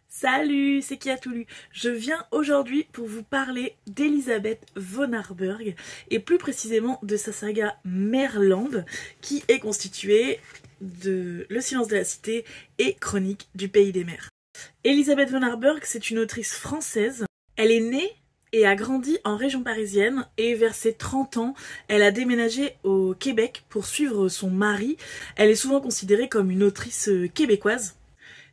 Salut, c'est Kia Toulu. Je viens aujourd'hui pour vous parler d'Elisabeth von Arburg et plus précisément de sa saga Merland qui est constituée de Le silence de la cité et Chronique du pays des mers. Elisabeth von Arburg, c'est une autrice française. Elle est née et a grandi en région parisienne et vers ses 30 ans, elle a déménagé au Québec pour suivre son mari. Elle est souvent considérée comme une autrice québécoise.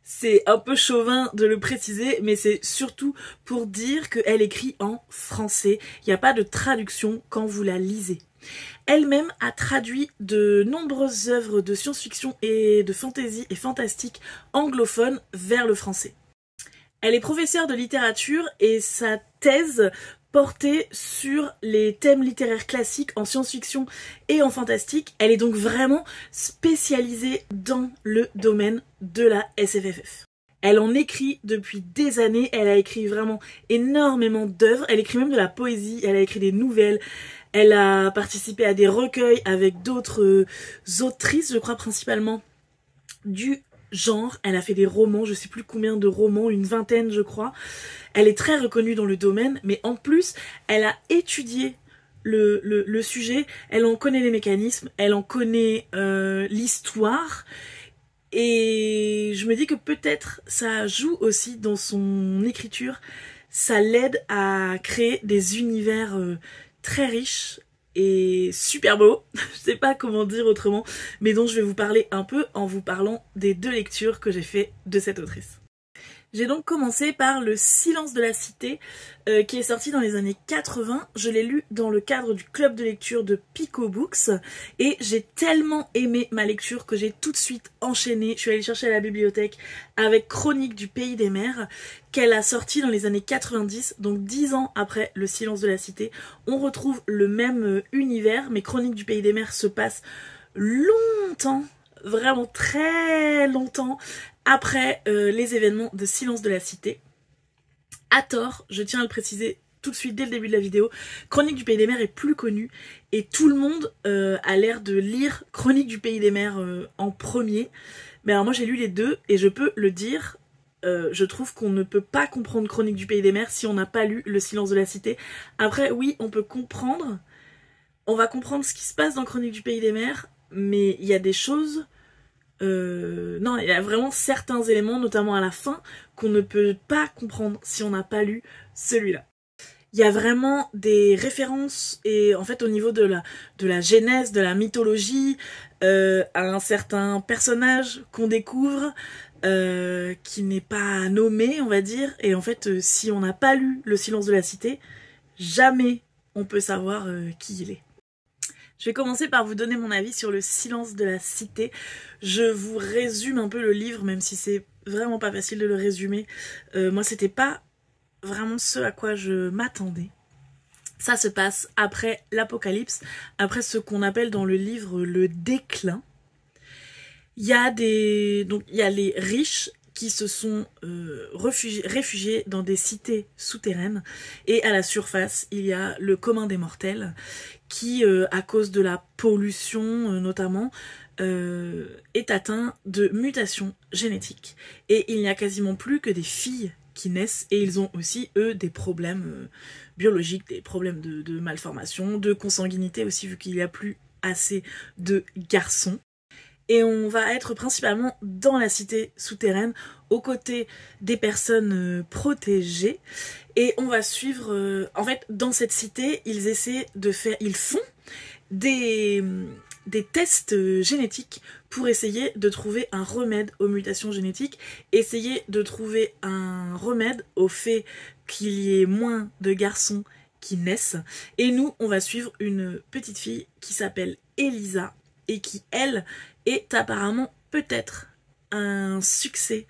C'est un peu chauvin de le préciser, mais c'est surtout pour dire qu'elle écrit en français. Il n'y a pas de traduction quand vous la lisez. Elle-même a traduit de nombreuses œuvres de science-fiction et de fantasy et fantastique anglophones vers le français. Elle est professeure de littérature et sa thèse portée sur les thèmes littéraires classiques en science-fiction et en fantastique. Elle est donc vraiment spécialisée dans le domaine de la SFFF. Elle en écrit depuis des années, elle a écrit vraiment énormément d'œuvres, elle écrit même de la poésie, elle a écrit des nouvelles, elle a participé à des recueils avec d'autres autrices, je crois principalement du genre. Elle a fait des romans, je sais plus combien de romans, une vingtaine je crois. Elle est très reconnue dans le domaine, mais en plus, elle a étudié le sujet, elle en connaît les mécanismes, elle en connaît l'histoire, et je me dis que peut-être ça joue aussi dans son écriture, ça l'aide à créer des univers très riches et super beau, je sais pas comment dire autrement, mais dont je vais vous parler un peu en vous parlant des 2 lectures que j'ai fait de cette autrice. J'ai donc commencé par Le silence de la cité, qui est sorti dans les années 80. Je l'ai lu dans le cadre du club de lecture de Pico Books, et j'ai tellement aimé ma lecture que j'ai tout de suite enchaîné. Je suis allée chercher à la bibliothèque avec Chronique du pays des mers, qu'elle a sorti dans les années 90, donc 10 ans après Le silence de la cité. On retrouve le même univers, mais Chronique du pays des mers se passe longtemps, vraiment très longtemps, après les événements de Silence de la cité. À tort, je tiens à le préciser tout de suite dès le début de la vidéo, Chronique du pays des mers est plus connue et tout le monde a l'air de lire Chronique du pays des mers en premier. Mais alors moi j'ai lu les deux et je peux le dire, je trouve qu'on ne peut pas comprendre Chronique du pays des mers si on n'a pas lu Le silence de la cité. Après oui, on peut comprendre, on va comprendre ce qui se passe dans Chronique du pays des mers, mais il y a des choses... non, il y a vraiment certains éléments, notamment à la fin, qu'on ne peut pas comprendre si on n'a pas lu celui-là. Il y a vraiment des références, et en fait au niveau de la genèse, de la mythologie, à un certain personnage qu'on découvre, qui n'est pas nommé, on va dire, et en fait si on n'a pas lu Le silence de la cité, jamais on peut savoir qui il est. Je vais commencer par vous donner mon avis sur Le silence de la cité. Je vous résume un peu le livre, même si c'est vraiment pas facile de le résumer. Moi, c'était pas vraiment ce à quoi je m'attendais. Ça se passe après l'apocalypse, après ce qu'on appelle dans le livre le déclin. Il y a les riches qui se sont réfugiés dans des cités souterraines, et à la surface il y a le commun des mortels qui, à cause de la pollution notamment, est atteint de mutations génétiques, et il n'y a quasiment plus que des filles qui naissent, et ils ont aussi eux des problèmes biologiques, des problèmes de malformation, de consanguinité aussi, vu qu'il n'y a plus assez de garçons. Et on va être principalement dans la cité souterraine, aux côtés des personnes protégées. Et on va suivre... en fait, dans cette cité, ils font des tests génétiques pour essayer de trouver un remède aux mutations génétiques, essayer de trouver un remède au fait qu'il y ait moins de garçons qui naissent. Et nous, on va suivre une petite fille qui s'appelle Elisa, et qui, elle, est apparemment peut-être un succès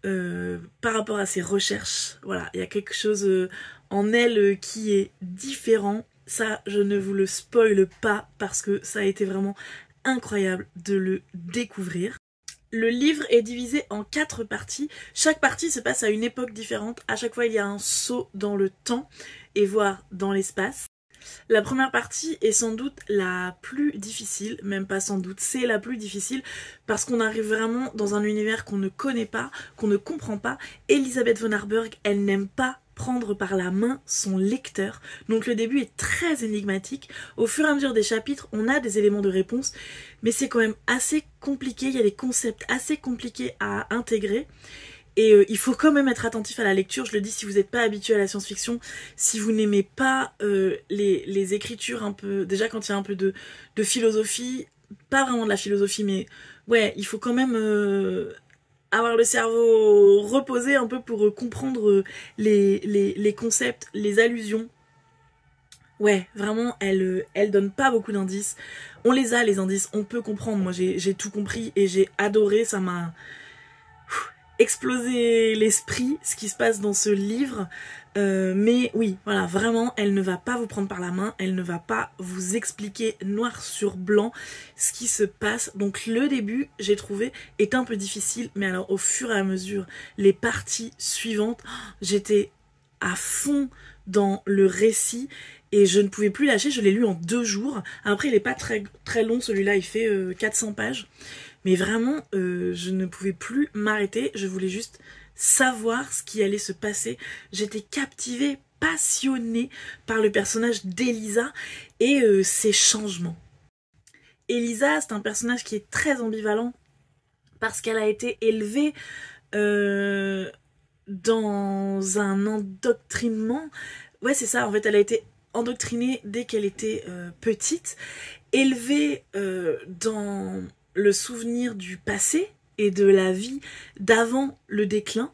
par rapport à ses recherches. Voilà, il y a quelque chose en elle qui est différent. Ça, je ne vous le spoile pas parce que ça a été vraiment incroyable de le découvrir. Le livre est divisé en 4 parties. Chaque partie se passe à une époque différente. À chaque fois, il y a un saut dans le temps et voire dans l'espace. La première partie est sans doute la plus difficile, même pas sans doute, c'est la plus difficile parce qu'on arrive vraiment dans un univers qu'on ne connaît pas, qu'on ne comprend pas. Elisabeth von Harburg, elle n'aime pas prendre par la main son lecteur. Donc le début est très énigmatique. Au fur et à mesure des chapitres, on a des éléments de réponse, mais c'est quand même assez compliqué, il y a des concepts assez compliqués à intégrer. Et il faut quand même être attentif à la lecture, je le dis si vous n'êtes pas habitué à la science-fiction, si vous n'aimez pas les écritures un peu, déjà quand il y a un peu de philosophie, pas vraiment de la philosophie, mais ouais, il faut quand même avoir le cerveau reposé un peu pour comprendre les concepts, les allusions. Ouais, vraiment, elle donne pas beaucoup d'indices. On les a, les indices, on peut comprendre. Moi, j'ai tout compris et j'ai adoré, ça m'a explosé l'esprit, ce qui se passe dans ce livre. Mais oui, voilà, vraiment, elle ne va pas vous prendre par la main, elle ne va pas vous expliquer noir sur blanc ce qui se passe. Donc le début, j'ai trouvé, est un peu difficile, mais alors au fur et à mesure, les parties suivantes, j'étais à fond dans le récit et je ne pouvais plus lâcher. Je l'ai lu en 2 jours. Après, il n'est pas très, très long, celui-là, il fait 400 pages. Mais vraiment, je ne pouvais plus m'arrêter. Je voulais juste savoir ce qui allait se passer. J'étais captivée, passionnée par le personnage d'Elisa et ses changements. Elisa, c'est un personnage qui est très ambivalent parce qu'elle a été élevée dans un endoctrinement. Ouais, c'est ça, en fait, elle a été endoctrinée dès qu'elle était petite, élevée dans le souvenir du passé et de la vie d'avant le déclin,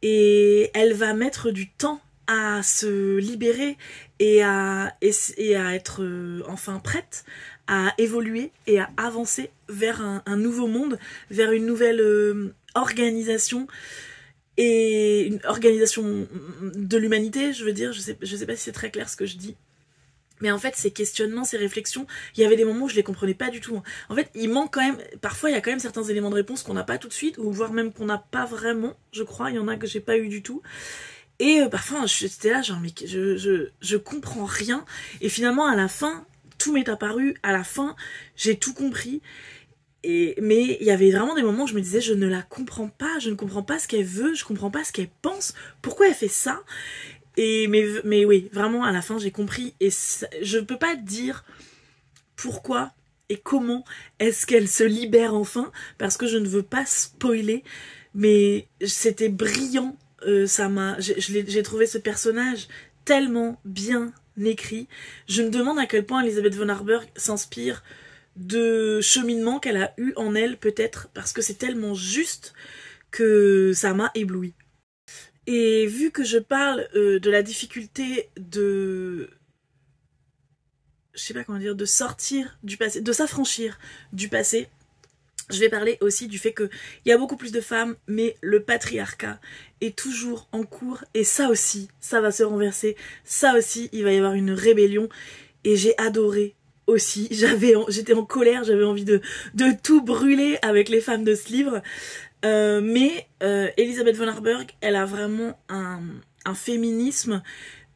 et elle va mettre du temps à se libérer et à être enfin prête à évoluer et à avancer vers un nouveau monde, vers une nouvelle organisation, et une organisation de l'humanité, je veux dire, je sais pas si c'est très clair ce que je dis. Mais en fait, ces questionnements, ces réflexions, il y avait des moments où je les comprenais pas du tout. En fait, il manque quand même, parfois il y a quand même certains éléments de réponse qu'on n'a pas tout de suite, ou voire même qu'on n'a pas vraiment, je crois, il y en a que j'ai pas eu du tout. Et parfois, j'étais là, genre, mais je comprends rien. Et finalement, à la fin, tout m'est apparu, à la fin, j'ai tout compris. Mais il y avait vraiment des moments où je me disais, je ne la comprends pas, je ne comprends pas ce qu'elle veut, je comprends pas ce qu'elle pense, pourquoi elle fait ça. Mais oui, vraiment, à la fin, j'ai compris. Et ça, je peux pas dire pourquoi et comment est-ce qu'elle se libère enfin, parce que je ne veux pas spoiler, mais c'était brillant. J'ai trouvé ce personnage tellement bien écrit. Je me demande à quel point Elisabeth von Harburg s'inspire de cheminement qu'elle a eu en elle, peut-être, parce que c'est tellement juste que ça m'a ébloui. Et vu que je parle de la difficulté je sais pas comment dire, de sortir du passé, de s'affranchir du passé, je vais parler aussi du fait qu'il y a beaucoup plus de femmes, mais le patriarcat est toujours en cours, et ça aussi, ça va se renverser, ça aussi, il va y avoir une rébellion, et j'ai adoré aussi, j'étais en colère, j'avais envie de tout brûler avec les femmes de ce livre. Mais Elisabeth von Harburg, elle a vraiment un féminisme,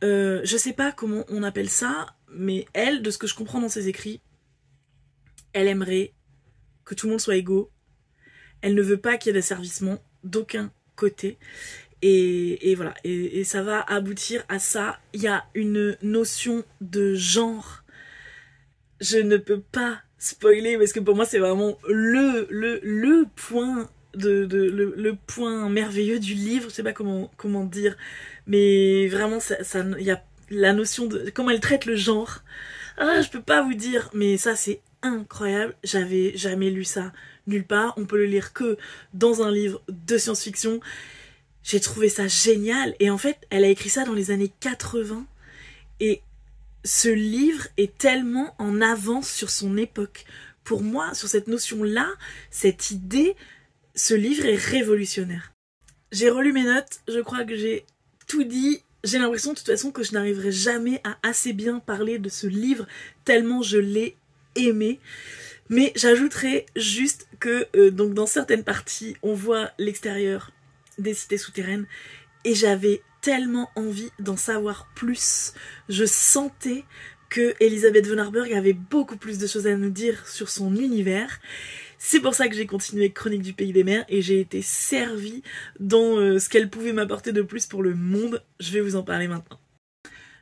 je sais pas comment on appelle ça, mais elle, de ce que je comprends dans ses écrits, elle aimerait que tout le monde soit égaux. Elle ne veut pas qu'il y ait d'asservissement d'aucun côté. Et voilà, et ça va aboutir à ça. Il y a une notion de genre. Je ne peux pas spoiler parce que pour moi c'est vraiment le point le point merveilleux du livre, je sais pas comment dire, mais vraiment il y a la notion de comment elle traite le genre. Ah, je peux pas vous dire, mais ça c'est incroyable. J'avais jamais lu ça nulle part. On peut le lire que dans un livre de science-fiction. J'ai trouvé ça génial, et en fait elle a écrit ça dans les années 80, et ce livre est tellement en avance sur son époque. Pour moi, sur cette notion-là, cette idée, ce livre est révolutionnaire. J'ai relu mes notes, je crois que j'ai tout dit. J'ai l'impression de toute façon que je n'arriverai jamais à assez bien parler de ce livre, tellement je l'ai aimé. Mais j'ajouterai juste que donc dans certaines parties, on voit l'extérieur des cités souterraines, et j'avais tellement envie d'en savoir plus. Je sentais que Elisabeth von Arberg avait beaucoup plus de choses à nous dire sur son univers. C'est pour ça que j'ai continué Chronique du Pays des Mers et j'ai été servie dans ce qu'elle pouvait m'apporter de plus pour le monde. Je vais vous en parler maintenant.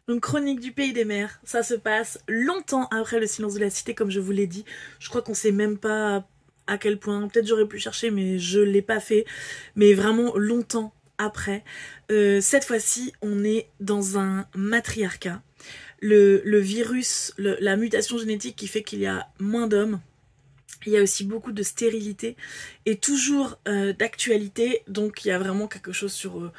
Donc Chronique du Pays des Mers, ça se passe longtemps après le silence de la cité, comme je vous l'ai dit. Je crois qu'on sait même pas à quel point, peut-être j'aurais pu chercher mais je l'ai pas fait, mais vraiment longtemps après. Cette fois-ci on est dans un matriarcat. Le virus, la mutation génétique qui fait qu'il y a moins d'hommes. Il y a aussi beaucoup de stérilité et toujours d'actualité, donc il y a vraiment quelque chose sur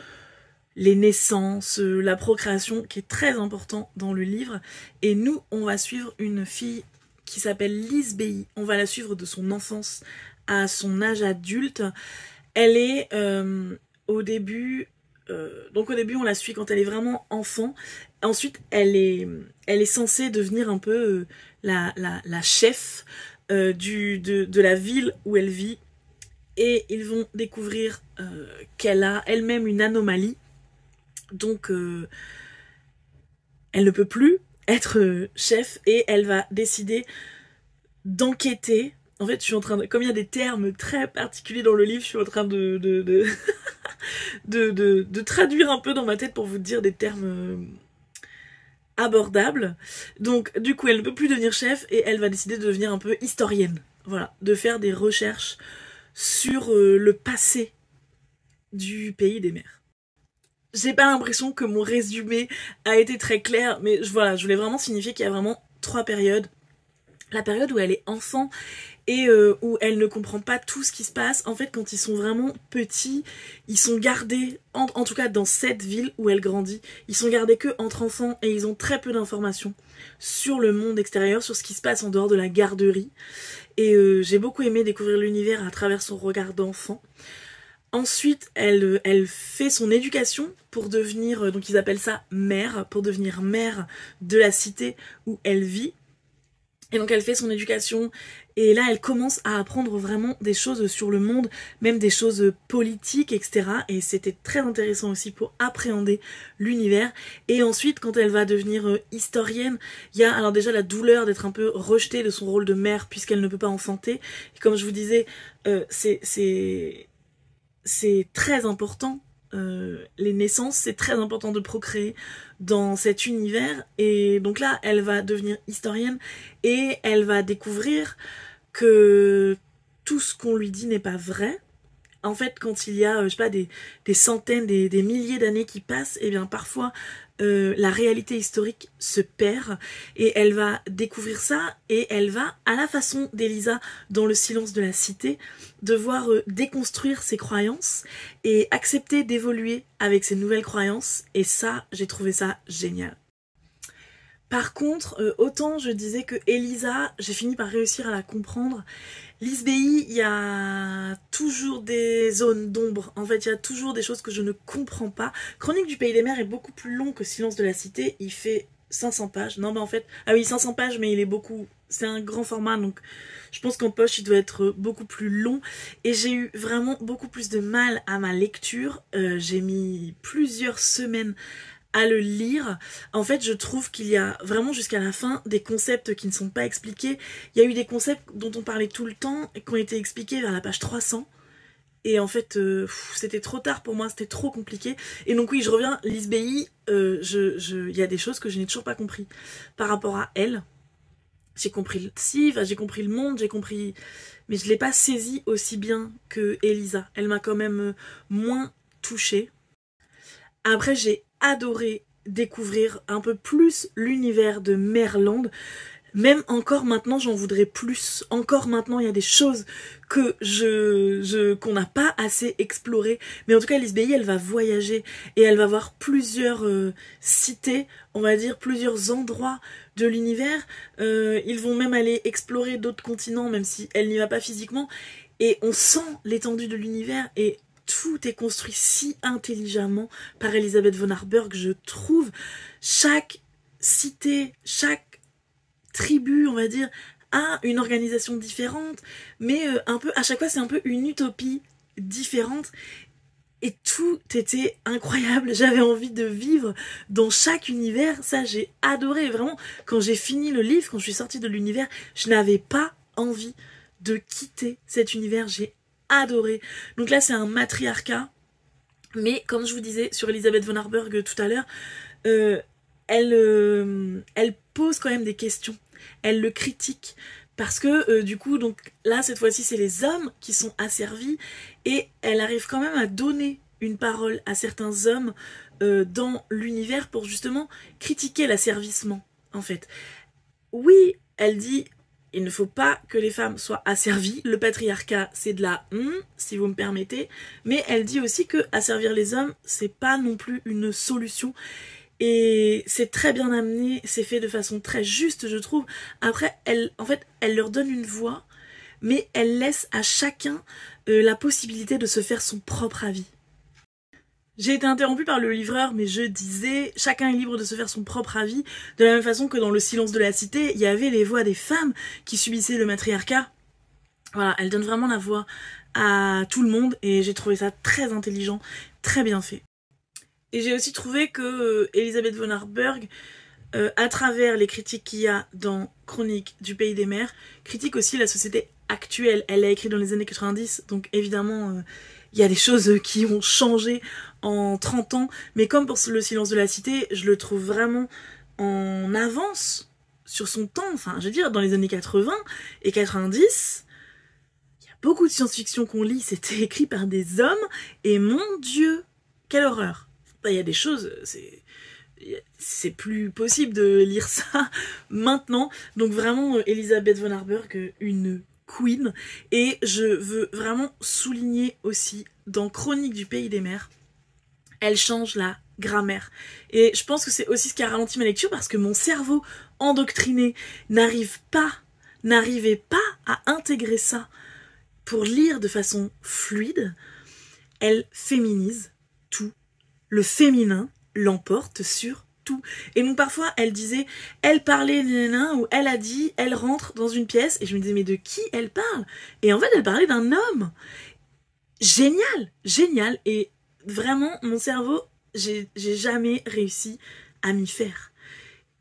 les naissances, la procréation qui est très important dans le livre. Et nous, on va suivre une fille qui s'appelle Lise Bei. On va la suivre de son enfance à son âge adulte. Elle est au début... donc au début on la suit quand elle est vraiment enfant. Ensuite elle est censée devenir un peu la chef de la ville où elle vit. Et ils vont découvrir qu'elle a elle-même une anomalie. Donc elle ne peut plus être chef et elle va décider d'enquêter. En fait, je suis en train de... Comme il y a des termes très particuliers dans le livre, je suis en train de traduire un peu dans ma tête pour vous dire des termes abordables. Donc, du coup, elle ne peut plus devenir chef et elle va décider de devenir un peu historienne. Voilà, de faire des recherches sur le passé du Pays des Mers. J'ai pas l'impression que mon résumé a été très clair, mais voilà, je voulais vraiment signifier qu'il y a vraiment 3 périodes. La période où elle est enfant et où elle ne comprend pas tout ce qui se passe. En fait, quand ils sont vraiment petits, ils sont gardés, en tout cas dans cette ville où elle grandit, ils sont gardés que entre enfants et ils ont très peu d'informations sur le monde extérieur, sur ce qui se passe en dehors de la garderie. Et j'ai beaucoup aimé découvrir l'univers à travers son regard d'enfant. Ensuite, elle fait son éducation pour devenir, donc ils appellent ça mère, pour devenir mère de la cité où elle vit. Et donc elle fait son éducation et là elle commence à apprendre vraiment des choses sur le monde, même des choses politiques, etc. Et c'était très intéressant aussi pour appréhender l'univers. Et ensuite quand elle va devenir historienne, il y a alors déjà la douleur d'être un peu rejetée de son rôle de mère puisqu'elle ne peut pas enfanter. Et comme je vous disais, c'est très important. Les naissances, c'est très important de procréer dans cet univers. Et donc là, elle va devenir historienne et elle va découvrir que tout ce qu'on lui dit n'est pas vrai. En fait, quand il y a, je sais pas, des centaines, des milliers d'années qui passent, et bien parfois la réalité historique se perd et elle va découvrir ça et elle va, à la façon d'Elisa dans Le silence de la cité, devoir déconstruire ses croyances et accepter d'évoluer avec ses nouvelles croyances. Et ça, j'ai trouvé ça génial. Par contre, autant je disais que Elisa, j'ai fini par réussir à la comprendre. Lise Bei, il y a toujours des zones d'ombre. En fait, il y a toujours des choses que je ne comprends pas. Chronique du Pays des Mers est beaucoup plus long que Silence de la Cité. Il fait 500 pages. Non, mais en fait... Ah oui, 500 pages, mais il est beaucoup... C'est un grand format, donc je pense qu'en poche, il doit être beaucoup plus long. Et j'ai eu vraiment beaucoup plus de mal à ma lecture. J'ai mis plusieurs semaines à le lire. En fait, je trouve qu'il y a vraiment jusqu'à la fin des concepts qui ne sont pas expliqués. Il y a eu des concepts dont on parlait tout le temps et qui ont été expliqués vers la page 300. Et en fait, c'était trop tard pour moi, c'était trop compliqué. Et donc oui, je reviens, Lise Bei, il y a des choses que je n'ai toujours pas compris par rapport à elle. J'ai compris j'ai compris le monde, j'ai compris... Mais je ne l'ai pas saisi aussi bien que Elisa. Elle m'a quand même moins touchée. Après, j'ai adoré découvrir un peu plus l'univers de Merland. Même encore maintenant, j'en voudrais plus. Encore maintenant, il y a des choses que qu'on n'a pas assez explorées. Mais en tout cas, Lise Bei, elle va voyager et elle va voir plusieurs cités, on va dire, plusieurs endroits de l'univers. Ils vont même aller explorer d'autres continents, même si elle n'y va pas physiquement. Et on sent l'étendue de l'univers et tout est construit si intelligemment par Elisabeth von Arberg, je trouve. Chaque cité, chaque tribu, on va dire, a une organisation différente, mais un peu, à chaque fois, c'est un peu une utopie différente. Et tout était incroyable, j'avais envie de vivre dans chaque univers, ça j'ai adoré, vraiment, quand j'ai fini le livre, quand je suis sortie de l'univers, je n'avais pas envie de quitter cet univers, j'ai adoré. Donc là c'est un matriarcat, mais comme je vous disais sur Elisabeth von Harburg tout à l'heure, elle pose quand même des questions, elle le critique, parce que du coup, donc là cette fois-ci c'est les hommes qui sont asservis, et elle arrive quand même à donner une parole à certains hommes dans l'univers pour justement critiquer l'asservissement, en fait. Oui, elle dit, il ne faut pas que les femmes soient asservies, le patriarcat c'est de la si vous me permettez, mais elle dit aussi que asservir les hommes, c'est pas non plus une solution, et c'est très bien amené, c'est fait de façon très juste, je trouve. Après, en fait, elle leur donne une voix, mais elle laisse à chacun la possibilité de se faire son propre avis. J'ai été interrompue par le livreur, mais je disais, chacun est libre de se faire son propre avis, de la même façon que dans Le silence de la cité, il y avait les voix des femmes qui subissaient le matriarcat. Voilà, elle donne vraiment la voix à tout le monde, et j'ai trouvé ça très intelligent, très bien fait. Et j'ai aussi trouvé que Elisabeth von Harburg, à travers les critiques qu'il y a dans Chronique du pays des mers, critique aussi la société actuelle. Elle l'a écrit dans les années 90, donc évidemment, il y a des choses qui ont changé en 30 ans, mais comme pour Le silence de la cité, je le trouve vraiment en avance sur son temps. Enfin, je veux dire, dans les années 80 et 90, il y a beaucoup de science-fiction qu'on lit, c'était écrit par des hommes, et mon Dieu, quelle horreur! Il y a des choses, c'est plus possible de lire ça maintenant. Donc vraiment, Elisabeth von Harburg, une queen. Et je veux vraiment souligner aussi, dans Chronique du pays des mers, elle change la grammaire. Et je pense que c'est aussi ce qui a ralenti ma lecture, parce que mon cerveau endoctriné n'arrivait pas à intégrer ça pour lire de façon fluide. Elle féminise tout. Le féminin l'emporte sur tout. Et donc parfois elle disait, elle parlait ou elle a dit, elle rentre dans une pièce, et je me disais mais de qui elle parle? Et en fait elle parlait d'un homme. Génial, génial. Et vraiment mon cerveau, j'ai jamais réussi à m'y faire.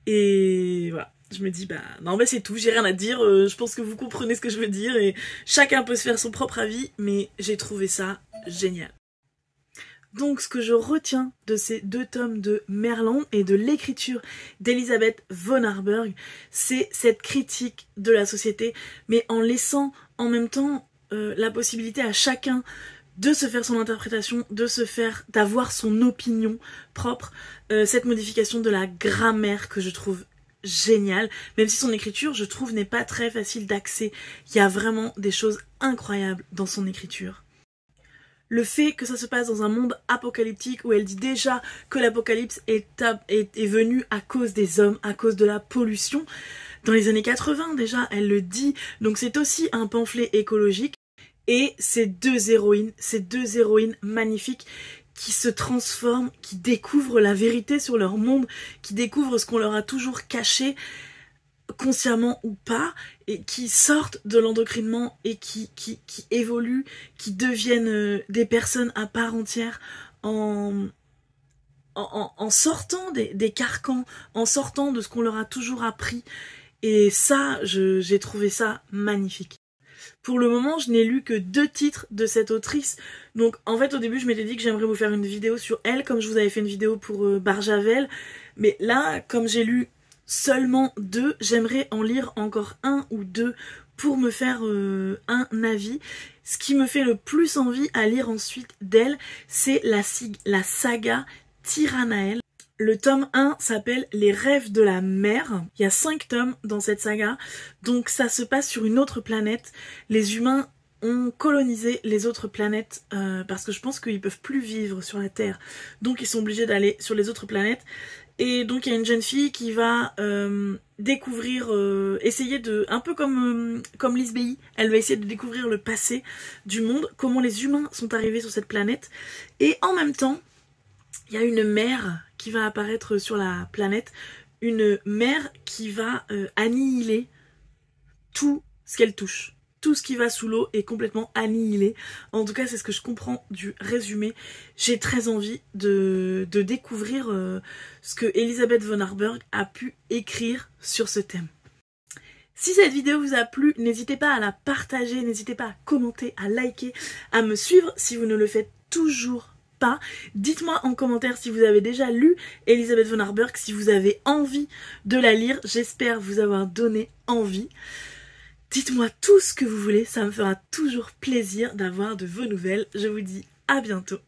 Et voilà, je me dis bah non mais c'est tout, j'ai rien à dire, je pense que vous comprenez ce que je veux dire, et chacun peut se faire son propre avis, mais j'ai trouvé ça génial. Donc ce que je retiens de ces 2 tomes de Merland et de l'écriture d'Elisabeth von Harburg, c'est cette critique de la société, mais en laissant en même temps la possibilité à chacun de se faire son interprétation, d'avoir son opinion propre, cette modification de la grammaire que je trouve géniale, même si son écriture, je trouve, n'est pas très facile d'accès. Il y a vraiment des choses incroyables dans son écriture. Le fait que ça se passe dans un monde apocalyptique, où elle dit déjà que l'apocalypse est venu à cause des hommes, à cause de la pollution. Dans les années 80 déjà, elle le dit. Donc c'est aussi un pamphlet écologique. Et ces deux héroïnes magnifiques qui se transforment, qui découvrent la vérité sur leur monde, qui découvrent ce qu'on leur a toujours caché, consciemment ou pas, et qui sortent de l'endocrinement et qui évoluent, qui deviennent des personnes à part entière en sortant des carcans, en sortant de ce qu'on leur a toujours appris. Et ça, j'ai trouvé ça magnifique. Pour le moment, je n'ai lu que 2 titres de cette autrice. Donc en fait, au début, je m'étais dit que j'aimerais vous faire une vidéo sur elle, comme je vous avais fait une vidéo pour Barjavel. Mais là, comme j'ai lu seulement 2, j'aimerais en lire encore 1 ou 2 pour me faire un avis. Ce qui me fait le plus envie à lire ensuite d'elle, c'est la saga Tyrannael. Le tome 1 s'appelle Les rêves de la mer. Il y a 5 tomes dans cette saga, donc ça se passe sur une autre planète. Les humains ont colonisé les autres planètes parce que je pense qu'ils peuvent plus vivre sur la Terre, donc ils sont obligés d'aller sur les autres planètes. Et donc il y a une jeune fille qui va découvrir, essayer de, un peu comme Lise Bay, elle va essayer de découvrir le passé du monde, comment les humains sont arrivés sur cette planète. Et en même temps, il y a une mer qui va apparaître sur la planète, une mer qui va annihiler tout ce qu'elle touche. tout ce qui va sous l'eau est complètement annihilé. En tout cas, c'est ce que je comprends du résumé. J'ai très envie de découvrir ce que Elisabeth von Harburg a pu écrire sur ce thème. Si cette vidéo vous a plu, n'hésitez pas à la partager, n'hésitez pas à commenter, à liker, à me suivre si vous ne le faites toujours pas. Dites-moi en commentaire si vous avez déjà lu Elisabeth von Harburg, si vous avez envie de la lire. J'espère vous avoir donné envie. Dites-moi tout ce que vous voulez, ça me fera toujours plaisir d'avoir de vos nouvelles. Je vous dis à bientôt.